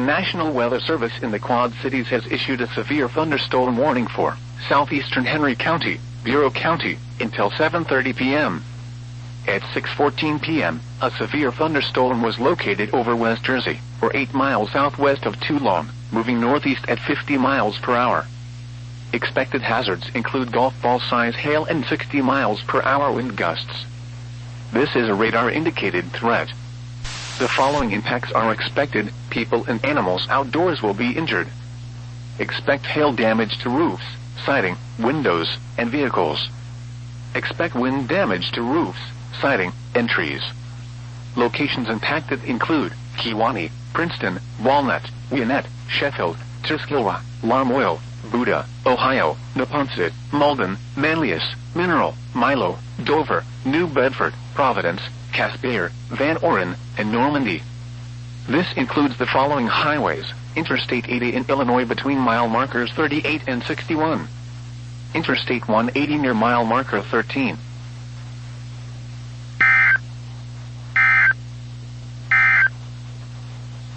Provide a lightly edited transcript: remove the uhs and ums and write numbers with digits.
National Weather Service in the Quad Cities has issued a severe thunderstorm warning for southeastern Henry County, Bureau County, until 7:30 p.m. At 6:14 p.m., a severe thunderstorm was located over West Jersey, or 8 miles southwest of Toulon, moving northeast at 50 miles per hour. Expected hazards include golf ball-size hail and 60 miles per hour wind gusts. This is a radar-indicated threat. The following impacts are expected: people and animals outdoors will be injured. Expect hail damage to roofs, siding, windows, and vehicles. Expect wind damage to roofs, siding, and trees. Locations impacted include Kewanee, Princeton, Walnut, Gwinnett, Sheffield, Tuskegee, Lamoille, Buda, Ohio, Neponset, Malden, Manlius, Mineral, Milo, Dover, New Bedford, Providence, Casper, Van Oren, and Normandy. This includes the following highways: Interstate 80 in Illinois between mile markers 38 and 61. Interstate 180 near mile marker 13.